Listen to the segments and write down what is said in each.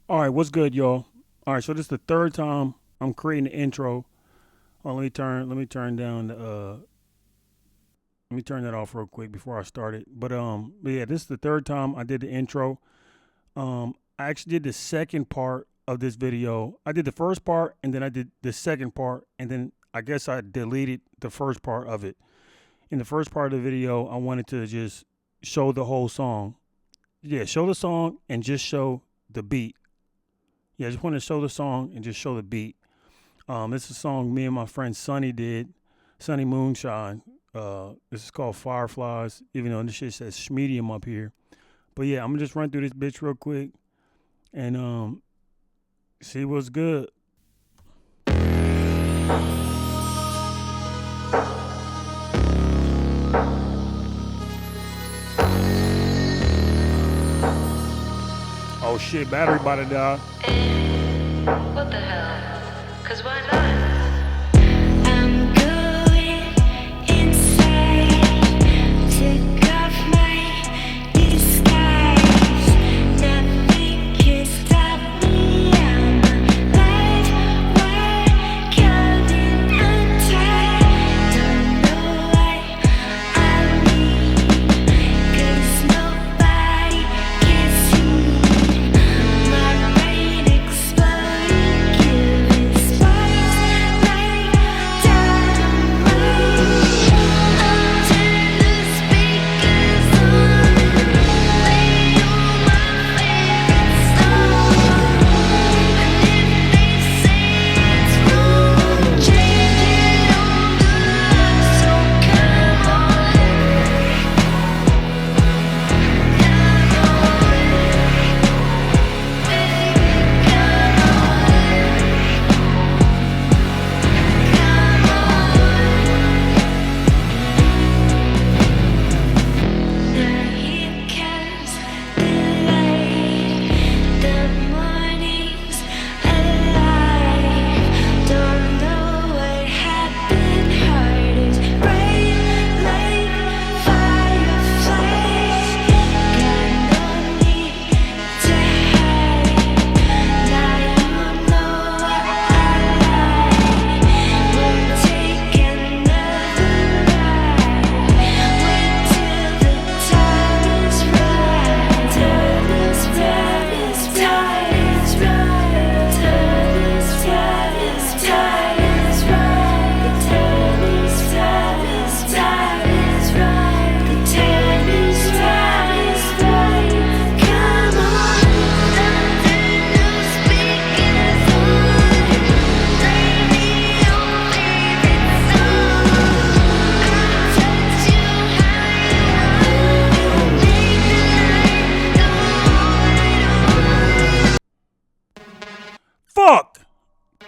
All right, what's good, y'all? All right, so this is the third time I'm creating the intro. Oh, let me turn down the let me turn that off real quick before I start it. But yeah, this is the third time I did the intro. I actually did the second part of this video. I did the first part and then I did the second part and then I guess I deleted the first part of it. In the first part of the video, I wanted to just show the whole song. Yeah, show the song and just show the beat. Yeah, I just want to show the song and just show the beat. This is a song me and my friend Sonny did, Sonny Moonshine. This is called Fireflies, even though this shit says Schmedium up here. But yeah, I'm gonna just run through this bitch real quick and see what's good. Oh shit, battery about to die. What the hell? Cause why not?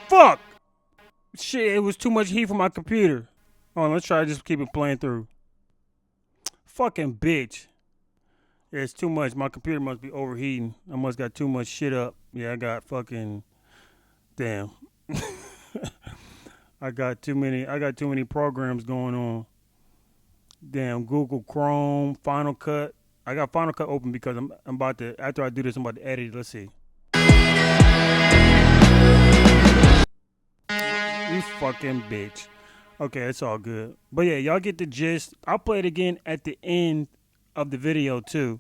Fuck! Shit, it was too much heat for my computer. Oh, let's try to just keep it playing through. Fucking bitch. Yeah, it's too much. My computer must be overheating. I must got too much shit up. Yeah, I got fucking damn. I got too many programs going on. Damn, Google Chrome, Final Cut. I got Final Cut open because I'm about to, after I do this, I'm about to edit it. Let's see. You fucking bitch. Okay, it's all good. But yeah, y'all get the gist. I'll play it again at the end of the video too.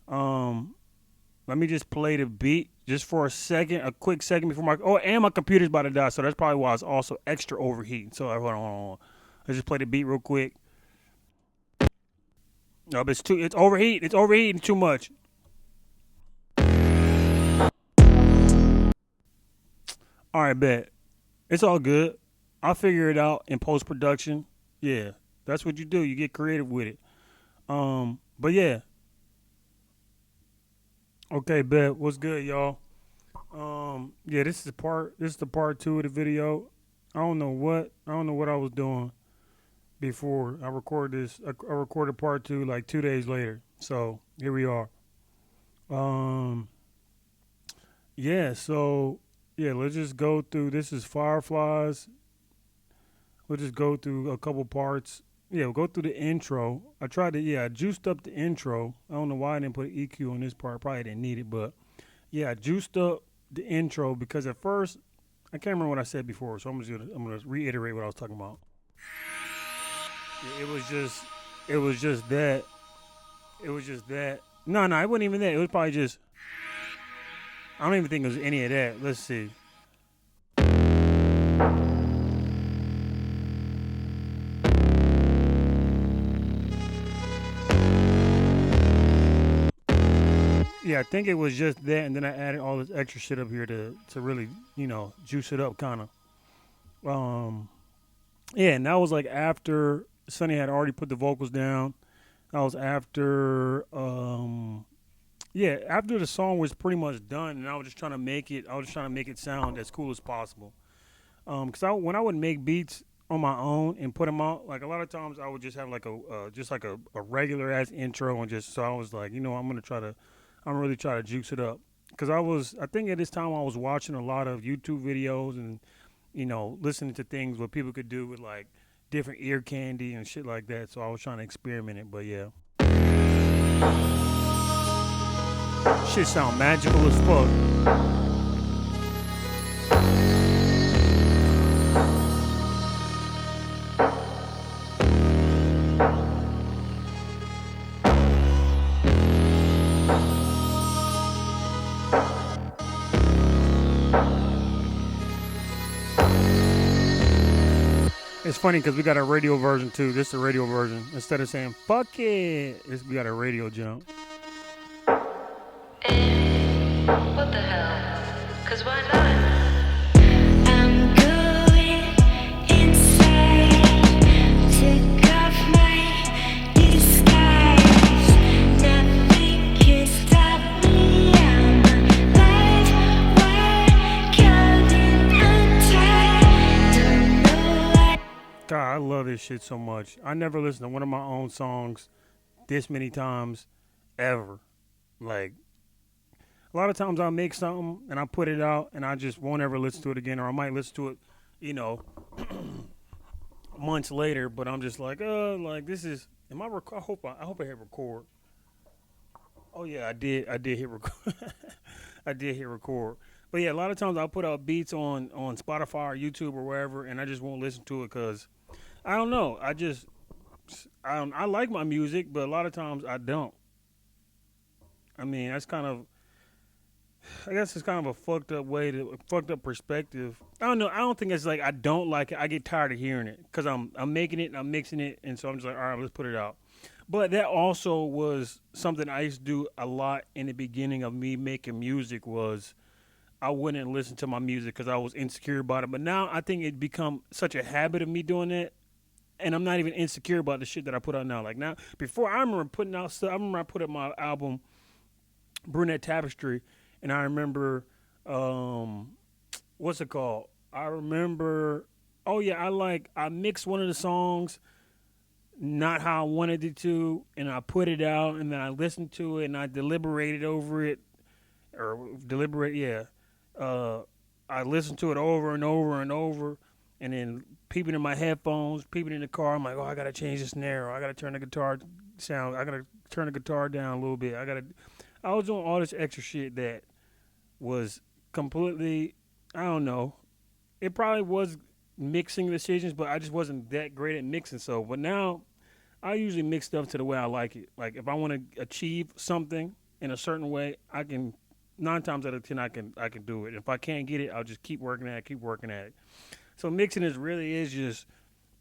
Let me just play the beat just for a quick second before and my computer's about to die, so that's probably why it's also extra overheating. So hold on. Let's just play the beat real quick. No, but it's overheating. It's overheating too much. All right, bet. It's all good. I'll figure it out in post production. Yeah, that's what you do. You get creative with it. But yeah. Okay, bet. What's good, y'all? Yeah, this is the part two of the video. I don't know what I was doing before I recorded this. I recorded part two like 2 days later. So here we are. Yeah, so yeah, let's just go through. This is Fireflies. We'll just go through a couple parts. Yeah, we'll go through the intro. I juiced up the intro. I don't know why I didn't put an EQ on this part. Probably didn't need it, but Yeah, I juiced up the intro because at first I can't remember what I said before, so I'm gonna reiterate what I was talking about. It was just it was just that it was just that. No, no, it wasn't even that. It was probably just I don't even think it was any of that. Let's see. Yeah, I think it was just that, and then I added all this extra shit up here to really juice it up, kind of. Um, yeah, and that was like after Sonny had already put the vocals down. That was after yeah, after the song was pretty much done, and I was just trying to make it. I was just trying to make it sound as cool as possible. Because when I would make beats on my own and put them out, like a lot of times I would just have like a regular ass intro and just so I was like, I'm really try to juice it up. Because I think at this time I was watching a lot of YouTube videos and listening to things what people could do with like different ear candy and shit like that. So I was trying to experiment it, but yeah, shit sound magical as fuck. It's funny because we got a radio version too. This is a radio version. Instead of saying "fuck it," we got a radio jump. What the hell? Cause why not? I'm going inside. Took off my disguise. Nothing can stop me. I'm alive. We're coming untied. Don't know what. God, I love this shit so much. I never listened to one of my own songs this many times ever. Like a lot of times I'll make something and I put it out and I just won't ever listen to it again, or I might listen to it, you know, months later. But I'm just like this is. Am I? I hope I hit record. Oh yeah, I did. I did hit record. I did hit record. But yeah, a lot of times I'll put out beats on Spotify or YouTube or wherever, and I just won't listen to it because I don't know. I like my music, but a lot of times I don't. I mean, that's kind of I guess it's kind of a fucked up perspective. I don't know. I don't think it's like I don't like it. I get tired of hearing it because I'm making it and I'm mixing it, and so I'm just like, all right, let's put it out. But that also was something I used to do a lot in the beginning of me making music. Was I wouldn't listen to my music because I was insecure about it. But now I think it become such a habit of me doing that, and I'm not even insecure about the shit that I put out now. Like now, before I remember putting out stuff. I remember I put up my album Brunette Tapestry, and I remember, what's it called? I remember, oh yeah, I mixed one of the songs not how I wanted it to, and I put it out, and then I listened to it, and I deliberated over it, or deliberate, yeah. Uh, I listened to it over and over and over, and then peeping in my headphones, peeping in the car, I'm like, oh, I gotta change the snare, or I gotta turn the guitar sound, I gotta turn the guitar down a little bit, I was doing all this extra shit that was completely, I don't know. It probably was mixing decisions, but I just wasn't that great at mixing. So, but now I usually mix stuff to the way I like it. Like if I want to achieve something in a certain way, I can 9 times out of 10 I can do it. If I can't get it, I'll just keep working at it, keep working at it. So mixing is just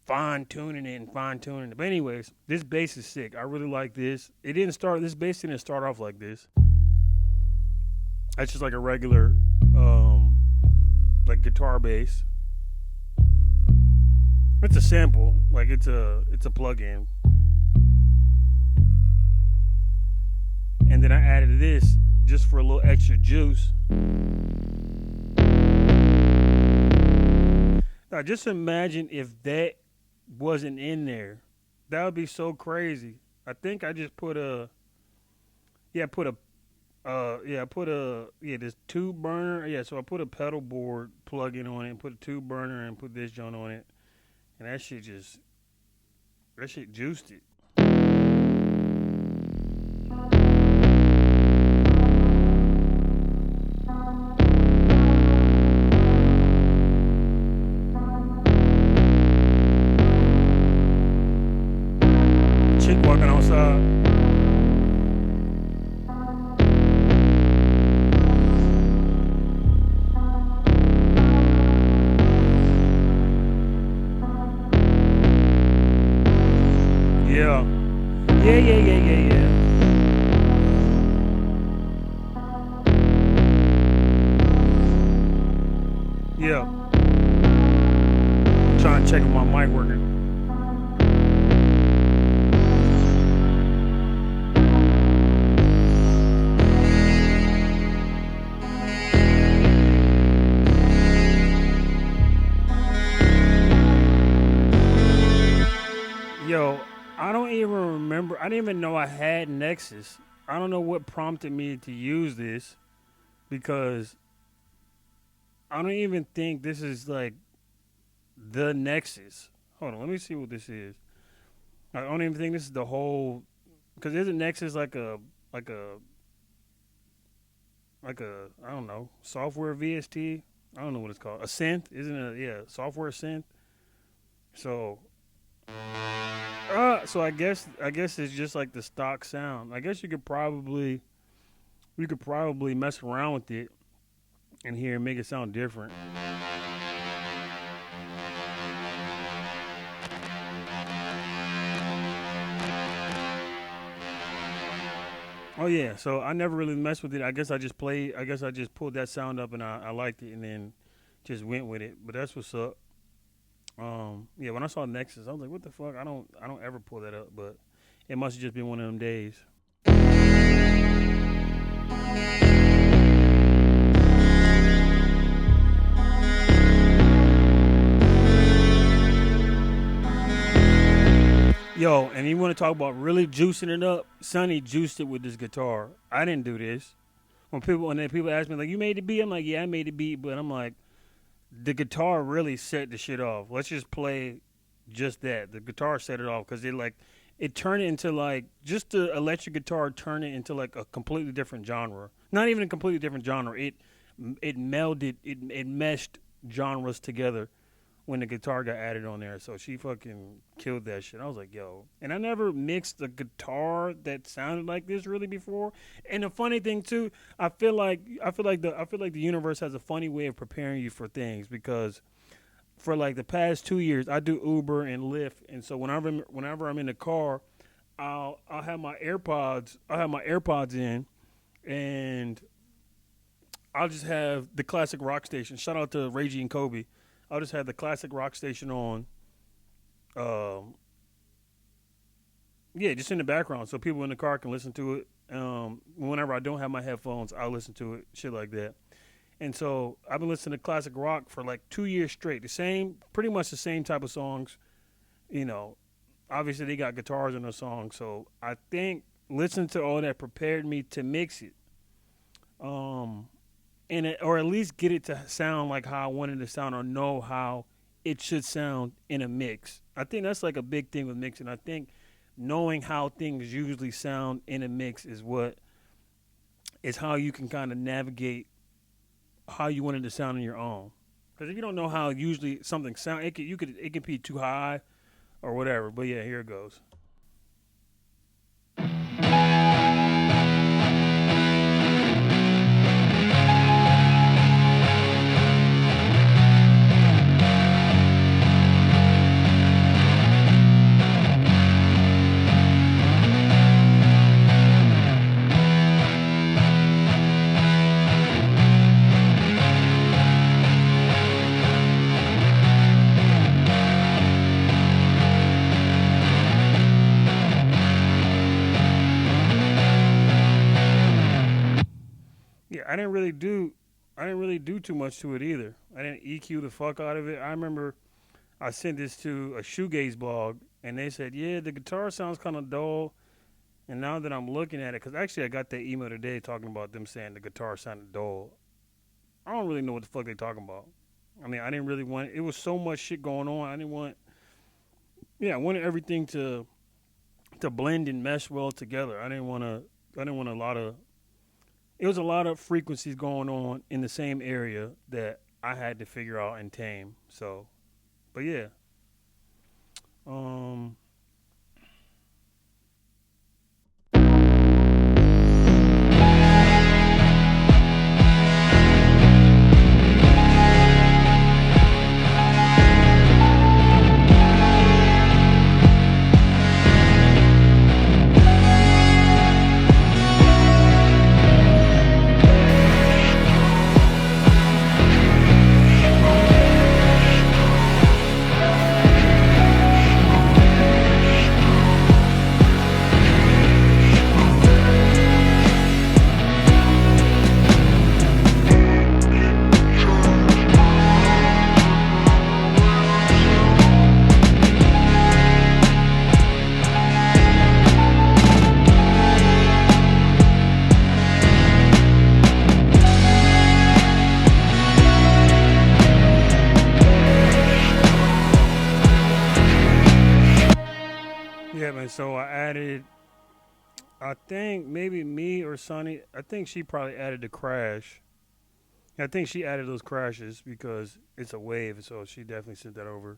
fine tuning it and fine tuning it. But anyways, this bass is sick. I really like this. This bass didn't start off like this. That's just like a regular like guitar bass. It's a sample, like it's a plug-in. And then I added this just for a little extra juice. Now just imagine if that wasn't in there. That would be so crazy. I think I just put a this tube burner. Yeah, so I put a pedal board plug-in on it and put a tube burner and put this joint on it. And that shit juiced it. Yeah, trying to check if my mic working. Yo, I don't even remember. I didn't even know I had Nexus. I don't know what prompted me to use this because I don't even think this is like the Nexus. Hold on, let me see what this is. I don't even think this is the whole. Because isn't Nexus like a I don't know software VST? I don't know what it's called. A synth, isn't it? Yeah, software synth. So so I guess it's just like the stock sound. I guess you could probably mess around with it and hear and make it sound different. Oh yeah, so I never really messed with it. I guess I just played. I guess I just pulled that sound up and I liked it and then just went with it. But that's what's up. Yeah, when I saw Nexus, I was like, what the fuck? I don't ever pull that up, but it must have just been one of them days. Yo, and you want to talk about really juicing it up? Sonny juiced it with this guitar. I didn't do this. When people ask me like, "You made the beat?" I'm like, "Yeah, I made the beat," but I'm like, the guitar really set the shit off. Let's just play just that. The guitar set it off because it turned it into like just the electric guitar turned it into like a completely different genre. Not even a completely different genre. It melded it meshed genres together when the guitar got added on there. So she fucking killed that shit. I was like, yo. And I never mixed a guitar that sounded like this really before. And the funny thing too, I feel like the universe has a funny way of preparing you for things because for like the past 2 years I do Uber and Lyft, and so whenever I'm in the car, I'll have my AirPods in, and I'll just have the classic rock station. Shout out to Reggie and Kobe. I'll just have the classic rock station on. Um, yeah, just in the background, so people in the car can listen to it. Whenever I don't have my headphones, I'll listen to it, shit like that. And so I've been listening to classic rock for like 2 years straight. Pretty much the same type of songs. You know, obviously they got guitars in the song, so I think listening to all that prepared me to mix it. Um, or at least get it to sound like how I wanted it to sound, or know how it should sound in a mix. I think that's like a big thing with mixing. I think knowing how things usually sound in a mix is how you can kind of navigate how you want it to sound on your own. Because if you don't know how usually something sound, it could be too high or whatever. But yeah, here it goes. Yeah, I didn't really do too much to it either. I didn't EQ the fuck out of it. I remember I sent this to a shoegaze blog, and they said, "Yeah, the guitar sounds kind of dull." And now that I'm looking at it, because actually I got that email today talking about them saying the guitar sounded dull. I don't really know what the fuck they talking about. I mean, I didn't really want. It was so much shit going on. I didn't want. Yeah, I wanted everything to blend and mesh well together. I didn't want to. I didn't want a lot of. It was a lot of frequencies going on in the same area that I had to figure out and tame. So, but yeah. Um. So I added, I think maybe me or Sonny, I think she probably added the crash. I think she added those crashes because it's a wave, so she definitely sent that over.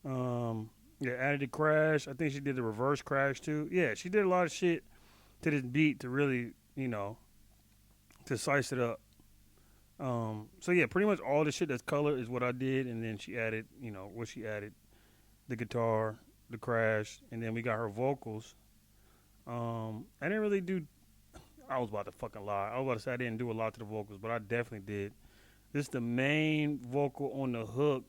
Yeah, added the crash. I think she did the reverse crash too. Yeah, she did a lot of shit to this beat to really, to size it up. So yeah, pretty much all the shit that's color is what I did, and then she added, what she added, the guitar, the crash, and then we got her vocals. I didn't really do. I was about to fucking lie. I was about to say I didn't do a lot to the vocals, but I definitely did. This is the main vocal on the hook.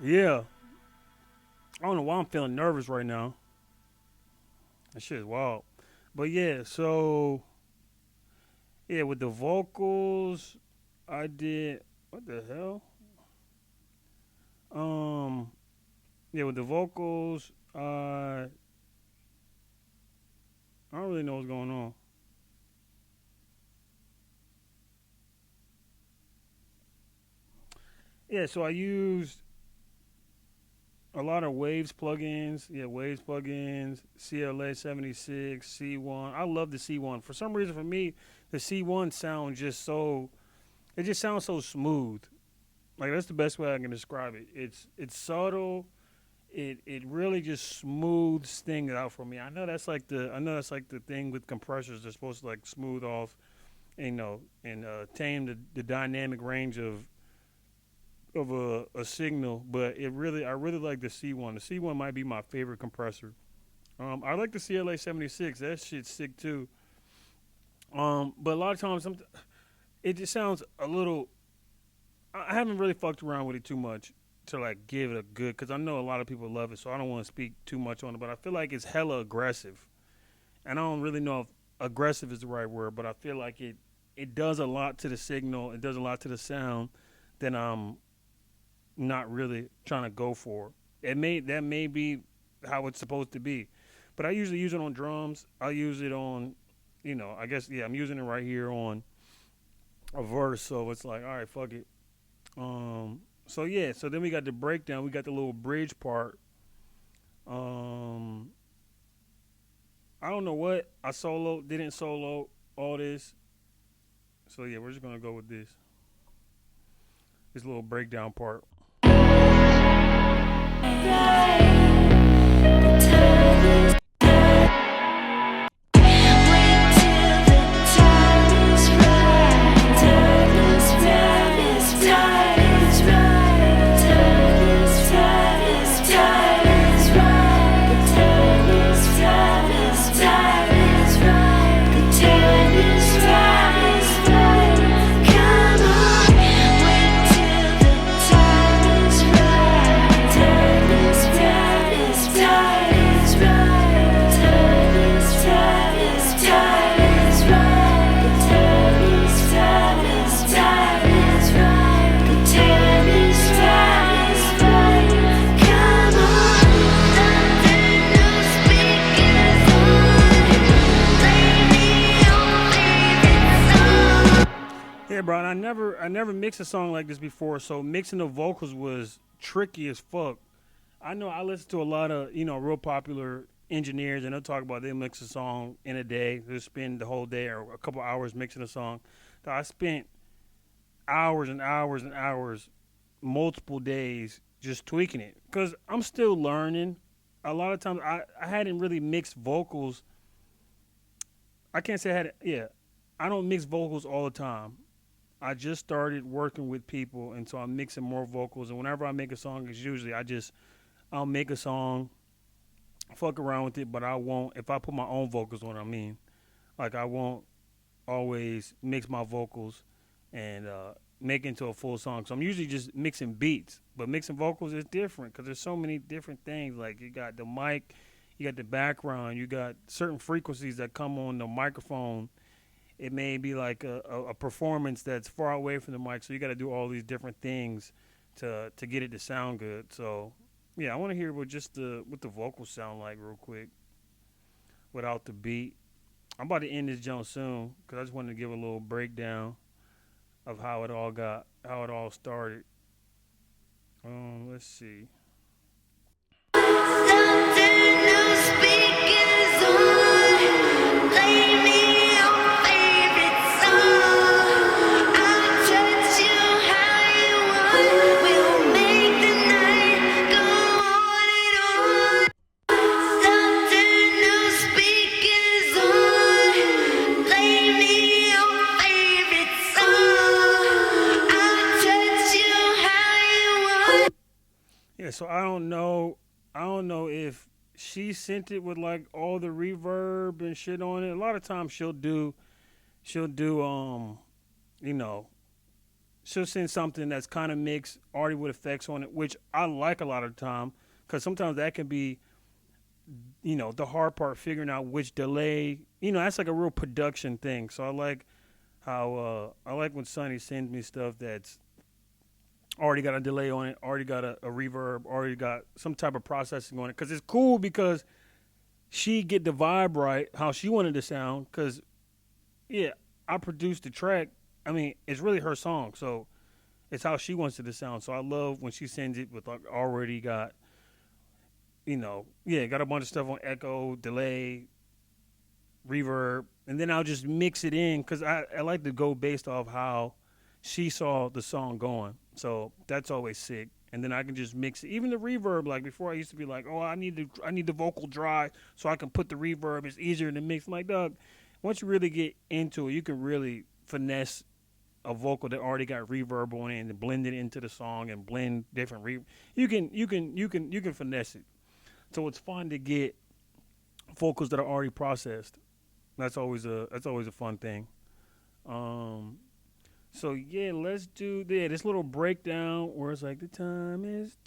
Yeah, I don't know why I'm feeling nervous right now. That shit is wild. But yeah, so yeah, with the vocals, I did what the hell? Um, yeah, with the vocals, I don't really know what's going on. Yeah, so I used a lot of Waves plugins. Yeah, Waves plugins, CLA 76, C1. I love the C1. For some reason, for me, the C1 sound just so it just sounds so smooth. Like that's the best way I can describe it. It's subtle. It really just smooths things out for me. I know that's like the thing with compressors. They're supposed to like smooth off, and tame the dynamic range of a signal. But I really like the C1. The C1 might be my favorite compressor. I like the CLA 76. That shit's sick too. But a lot of times it just sounds a little. I haven't really fucked around with it too much to like give it a good, because I know a lot of people love it, so I don't want to speak too much on it. But I feel like it's hella aggressive, and I don't really know if aggressive is the right word, but I feel like it does a lot to the signal. It does a lot to the sound that I'm not really trying to go for. That may be how it's supposed to be, but I usually use it on drums. I use it on, I guess yeah, I'm using it right here on a verse. So it's like, all right, fuck it. So yeah, so then we got the breakdown. We got the little bridge part. Um, I don't know what I didn't solo all this. So yeah, we're just gonna go with this little breakdown part. Yeah, bro. And I never mixed a song like this before, so mixing the vocals was tricky as fuck. I know I listen to a lot of real popular engineers, and they'll talk about they mix a song in a day. They'll spend the whole day or a couple hours mixing a song. So I spent hours and hours and hours, multiple days, just tweaking it because I'm still learning. A lot of times I hadn't really mixed vocals. I can't say I had. Yeah, I don't mix vocals all the time. I just started working with people, and so I'm mixing more vocals. And whenever I make a song, it's usually I'll make a song, fuck around with it, but I won't. If I put my own vocals on, I mean, like I won't always mix my vocals and make it into a full song. So I'm usually just mixing beats, but mixing vocals is different because there's so many different things. Like you got the mic, you got the background, you got certain frequencies that come on the microphone. It may be like a performance that's far away from the mic, so you got to do all these different things to get it to sound good. So yeah, I want to hear what the vocals sound like real quick without the beat. I'm about to end this jump soon because I just wanted to give a little breakdown of how it all started. Let's see. Yeah, so I don't know if she sent it with like all the reverb and shit on it. A lot of times she'll do you know, she'll send something that's kind of mixed already with effects on it, which I like a lot of the time because sometimes that can be the hard part figuring out which delay. That's like a real production thing. So I like how I like when Sonny sends me stuff that's already got a delay on it, already got a reverb, already got some type of processing on it. Because it's cool because she get the vibe right, how she wanted to sound. Because, yeah, I produced the track. I mean, it's really her song, so it's how she wants it to sound. So I love when she sends it with like already got, got a bunch of stuff on echo, delay, reverb, and then I'll just mix it in because I like to go based off how she saw the song going. So that's always sick. And then I can just mix it. Even the reverb, like before I used to be like, oh, I need the vocal dry so I can put the reverb. It's easier to mix. I'm like, Doug, once you really get into it, you can really finesse a vocal that already got reverb on it and blend it into the song and blend different you can finesse it. So it's fun to get vocals that are already processed. That's always a fun thing. Um, so yeah, let's do this little breakdown where it's like the time is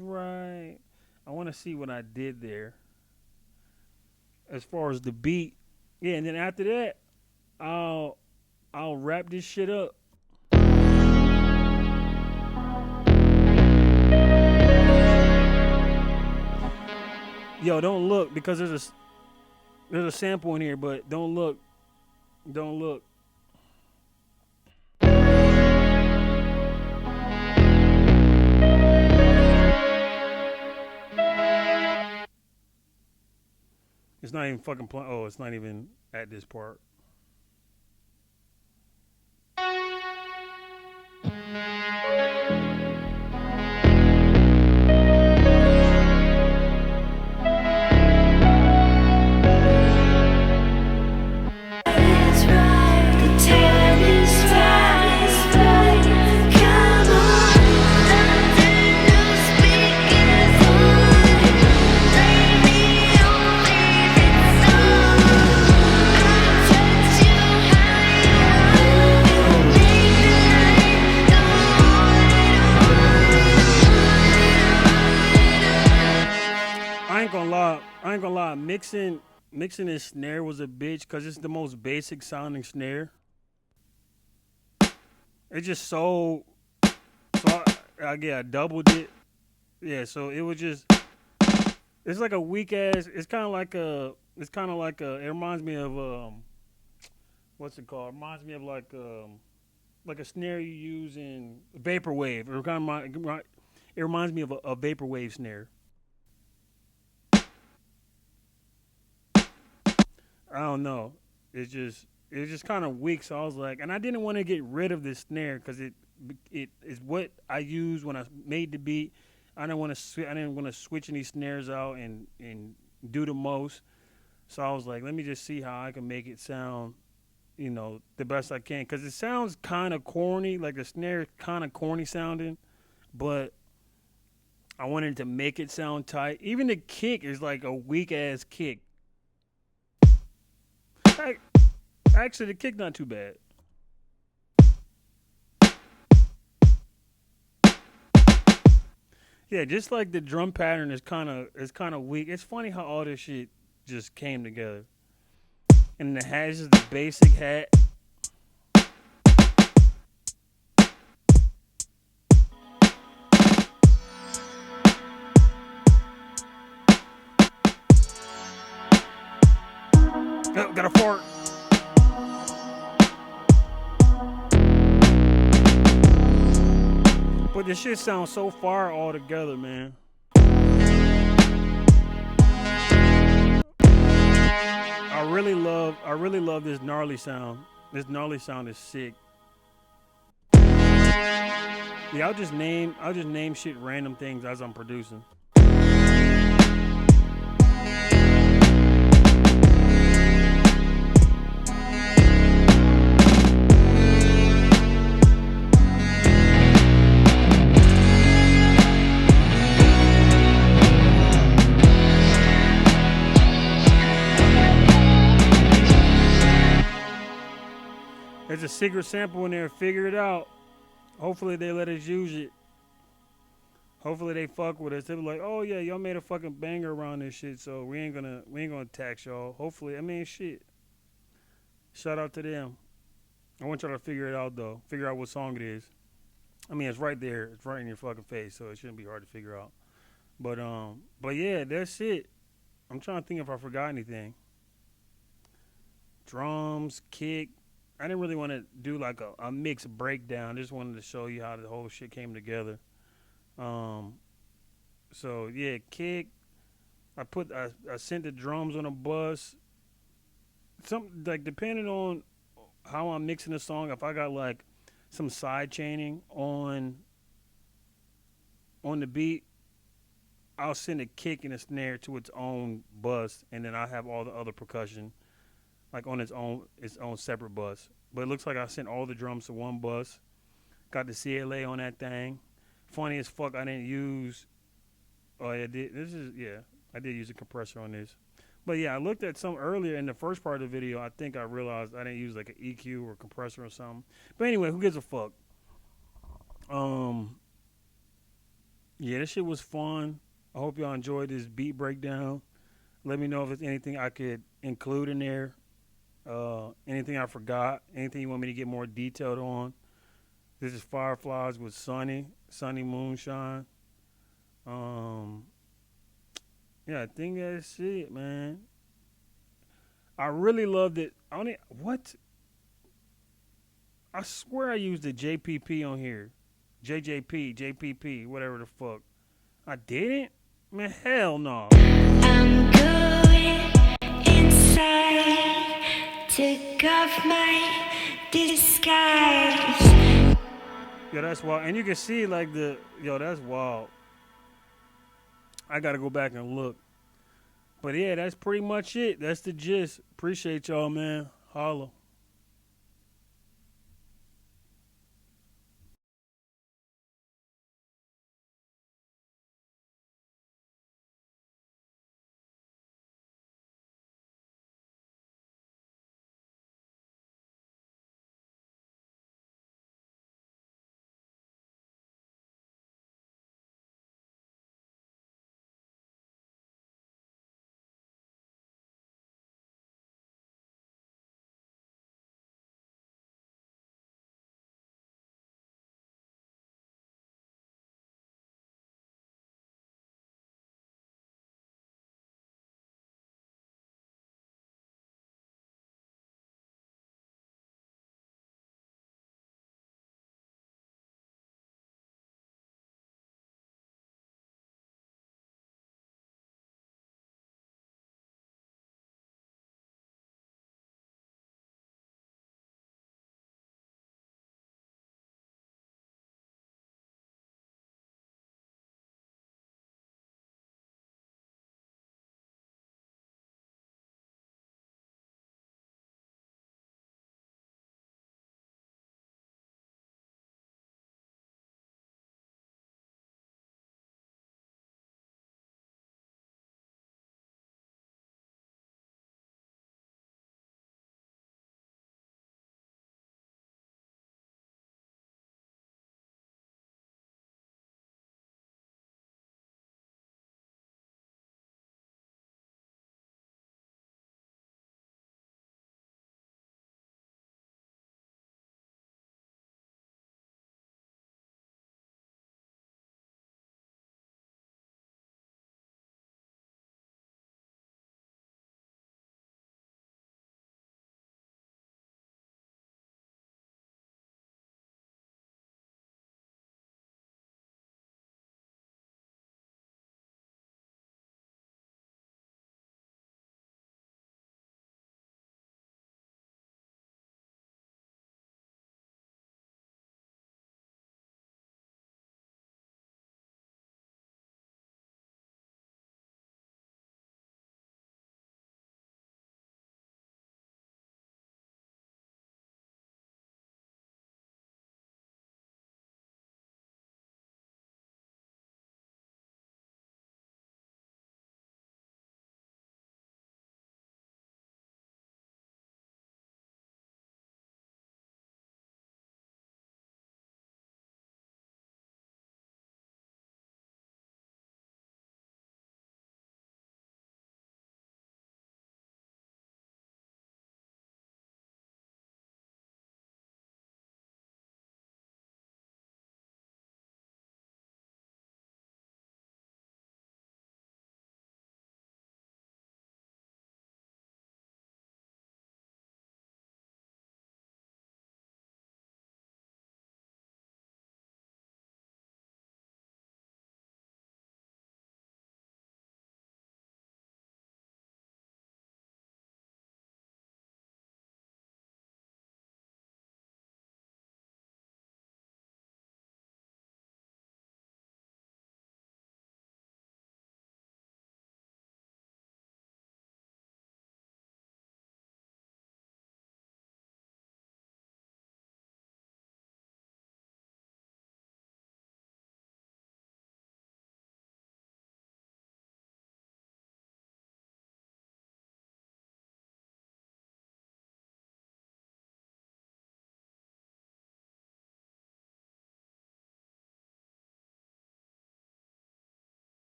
right. I want to see what I did there as far as the beat. Yeah, and then after that, I'll I'll wrap this shit up. Yo, don't look because there's a sample in here, but don't look. Don't look. It's not even fucking playing. Oh, it's not even at this part. I ain't gonna lie. I ain't gonna lie. Mixing this snare was a bitch because it's the most basic sounding snare. It's just I doubled it. Yeah, so it was just it's like a weak ass. It's kind of like a. It reminds me of what's it called? It reminds me of like a snare you use in vaporwave. It reminds me of a vaporwave snare. I don't know. It was just kind of weak. So I was like, and I didn't want to get rid of this snare because it is what I used when I made the beat. I didn't want to switch any snares out and do the most. So I was like, let me just see how I can make it sound, the best I can. Because it sounds kind of corny, like the snare is kind of corny sounding, but I wanted to make it sound tight. Even the kick is like a weak ass kick. I, Actually, the kick not too bad. Yeah, just like the drum pattern is kind of weak. It's funny how all this shit just came together. And the hat is just the basic hat. Oh, got a fart. But this shit sounds so far all together, man. I really love this gnarly sound. This gnarly sound is sick. Yeah, I'll just name shit random things as I'm producing. There's a secret sample in there. Figure it out. Hopefully they let us use it. Hopefully they fuck with us. They be like, oh yeah, y'all made a fucking banger around this shit, so we ain't gonna tax y'all. Hopefully, I mean shit. Shout out to them. I want y'all to figure it out though. Figure out what song it is. I mean it's right there. It's right in your fucking face, so it shouldn't be hard to figure out. But yeah, that's it. I'm trying to think if I forgot anything. Drums, kick. I didn't really want to do like a mixed breakdown. I just wanted to show you how the whole shit came together. Um, so yeah, kick. I sent the drums on a bus. Some like depending on how I'm mixing the song. If I got like some side chaining on the beat, I'll send a kick and a snare to its own bus, and then I have all the other percussion like on its own separate bus. But it looks like I sent all the drums to one bus. Got the CLA on that thing. Funny as fuck, I didn't use. Oh, yeah, did. This is yeah. I did use a compressor on this. But yeah, I looked at some earlier in the first part of the video. I think I realized I didn't use like an EQ or compressor or something. But anyway, who gives a fuck? Um, yeah, this shit was fun. I hope y'all enjoyed this beat breakdown. Let me know if there's anything I could include in there. Anything I forgot. Anything you want me to get more detailed on. This is Fireflies with Sunny Moonshine. Um, yeah, I think that's it, man. I really loved it. What? I swear I used the JPP on here. JJP, JPP, whatever the fuck. I didn't? Man, hell no. I'm going inside, took off my disguise. Yo, that's wild. And you can see like that's wild. I gotta go back and look. But yeah, that's pretty much it. That's the gist. Appreciate y'all, man. Holla.